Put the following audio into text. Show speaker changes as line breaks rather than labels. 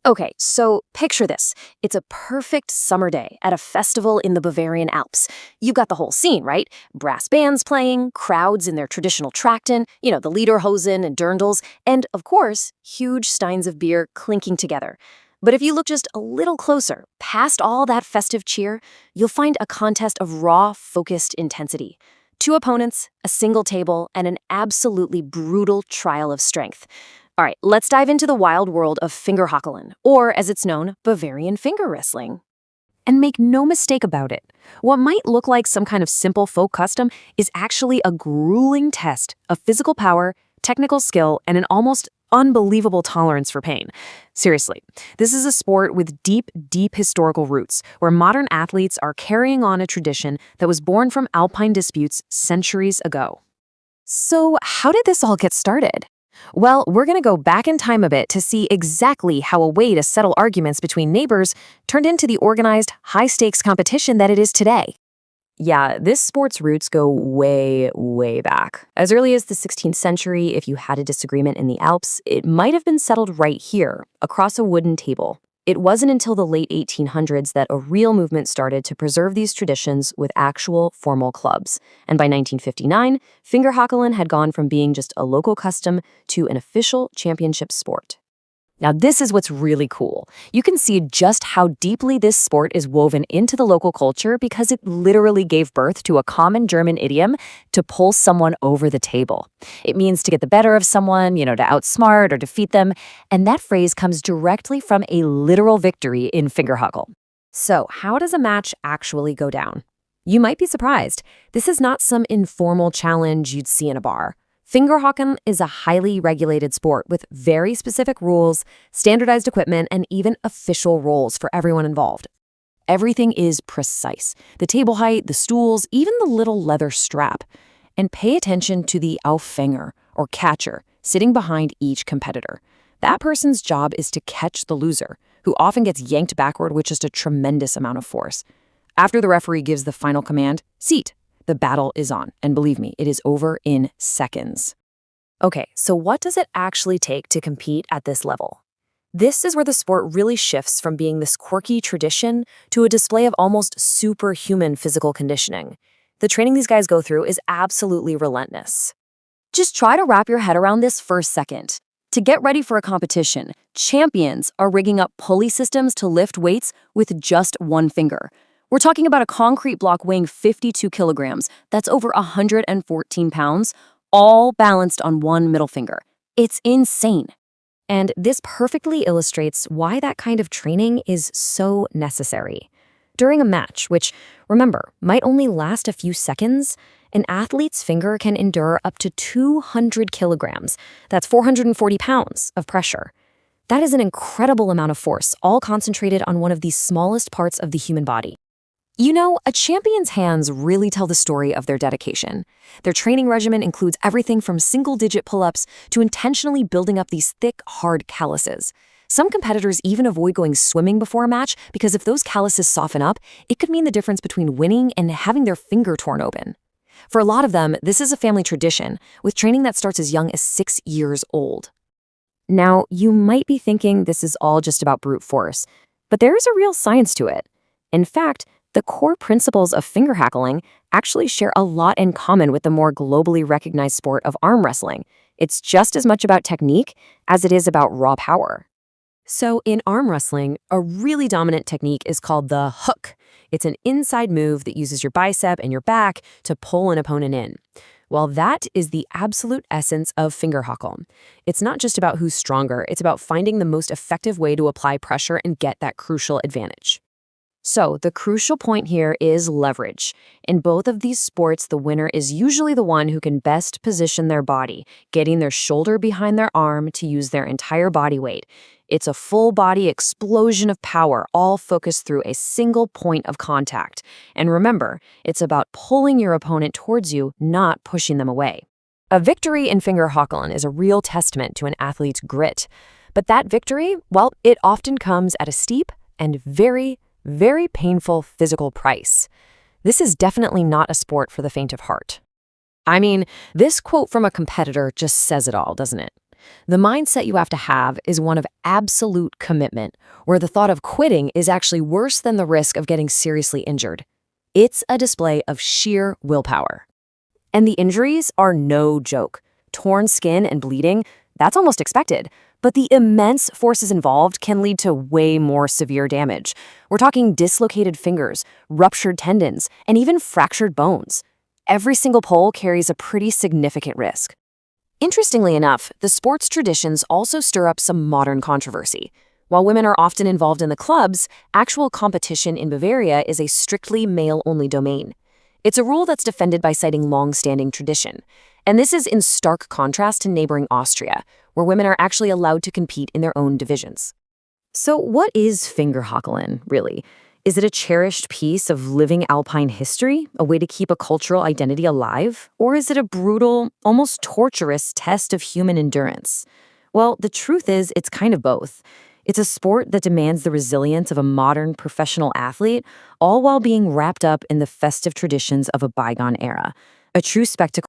Okay, so picture this. It's a perfect summer day at a festival in the Bavarian Alps. You've got the whole scene, right? Brass bands playing, crowds in their traditional trachten, the lederhosen and dirndls, and, of course, huge steins of beer clinking together. But if you look just a little closer, past all that festive cheer, you'll find a contest of raw, focused intensity. Two opponents, a single table, and an absolutely brutal trial of strength. All right, let's dive into the wild world of Fingerhakeln, or as it's known, Bavarian Finger Wrestling. And make no mistake about it, what might look like some kind of simple folk custom is actually a grueling test of physical power, technical skill, and an almost unbelievable tolerance for pain. Seriously, this is a sport with deep, deep historical roots, where modern athletes are carrying on a tradition that was born from Alpine disputes centuries ago. So how did this all get started? Well, we're going to go back in time a bit to see exactly how a way to settle arguments between neighbors turned into the organized, high-stakes competition that it is today. Yeah, this sport's roots go way, way back. As early as the 16th century, if you had a disagreement in the Alps, it might have been settled right here, across a wooden table. It wasn't until the late 1800s that a real movement started to preserve these traditions with actual formal clubs. And by 1959, Fingerhakeln had gone from being just a local custom to an official championship sport. Now, this is what's really cool. You can see just how deeply this sport is woven into the local culture because it literally gave birth to a common German idiom to pull someone over the table. It means to get the better of someone, to outsmart or defeat them, and that phrase comes directly from a literal victory in Fingerhakeln. So, how does a match actually go down? You might be surprised. This is not some informal challenge you'd see in a bar. Fingerhakeln is a highly regulated sport with very specific rules, standardized equipment, and even official roles for everyone involved. Everything is precise. The table height, the stools, even the little leather strap. And pay attention to the Aufhänger, or catcher, sitting behind each competitor. That person's job is to catch the loser, who often gets yanked backward with just a tremendous amount of force. After the referee gives the final command, seat. The battle is on, and believe me, it is over in seconds. Okay, so what does it actually take to compete at this level? This is where the sport really shifts from being this quirky tradition to a display of almost superhuman physical conditioning. The training these guys go through is absolutely relentless. Just try to wrap your head around this for a second. To get ready for a competition, champions are rigging up pulley systems to lift weights with just one finger. We're talking about a concrete block weighing 52 kilograms, that's over 114 pounds, all balanced on one middle finger. It's insane. And this perfectly illustrates why that kind of training is so necessary. During a match, which, remember, might only last a few seconds, an athlete's finger can endure up to 200 kilograms, that's 440 pounds of pressure. That is an incredible amount of force, all concentrated on one of the smallest parts of the human body. A champion's hands really tell the story of their dedication. Their training regimen includes everything from single-digit pull-ups to intentionally building up these thick, hard calluses. Some competitors even avoid going swimming before a match because if those calluses soften up, it could mean the difference between winning and having their finger torn open. For a lot of them, this is a family tradition, with training that starts as young as 6 years old. Now, you might be thinking this is all just about brute force, but there is a real science to it. In fact, the core principles of fingerhackling actually share a lot in common with the more globally recognized sport of arm wrestling. It's just as much about technique as it is about raw power. So in arm wrestling, a really dominant technique is called the hook. It's an inside move that uses your bicep and your back to pull an opponent in. Well, that is the absolute essence of Fingerhakeln. It's not just about who's stronger, it's about finding the most effective way to apply pressure and get that crucial advantage. So the crucial point here is leverage. In both of these sports, the winner is usually the one who can best position their body, getting their shoulder behind their arm to use their entire body weight. It's a full-body explosion of power, all focused through a single point of contact. And remember, it's about pulling your opponent towards you, not pushing them away. A victory in Fingerhakeln is a real testament to an athlete's grit. But that victory, well, it often comes at a steep and very painful physical price. This is definitely not a sport for the faint of heart. I mean, this quote from a competitor just says it all, doesn't it? The mindset you have to have is one of absolute commitment, where the thought of quitting is actually worse than the risk of getting seriously injured. It's a display of sheer willpower. And the injuries are no joke. Torn skin and bleeding, that's almost expected. But the immense forces involved can lead to way more severe damage. We're talking dislocated fingers, ruptured tendons, and even fractured bones. Every single pull carries a pretty significant risk. Interestingly enough, the sport's traditions also stir up some modern controversy. While women are often involved in the clubs, actual competition in Bavaria is a strictly male-only domain. It's a rule that's defended by citing long-standing tradition. And this is in stark contrast to neighboring Austria, where women are actually allowed to compete in their own divisions. So what is Fingerhakeln, really? Is it a cherished piece of living Alpine history, a way to keep a cultural identity alive? Or is it a brutal, almost torturous test of human endurance? Well, the truth is, it's kind of both. It's a sport that demands the resilience of a modern professional athlete, all while being wrapped up in the festive traditions of a bygone era. A true spectacle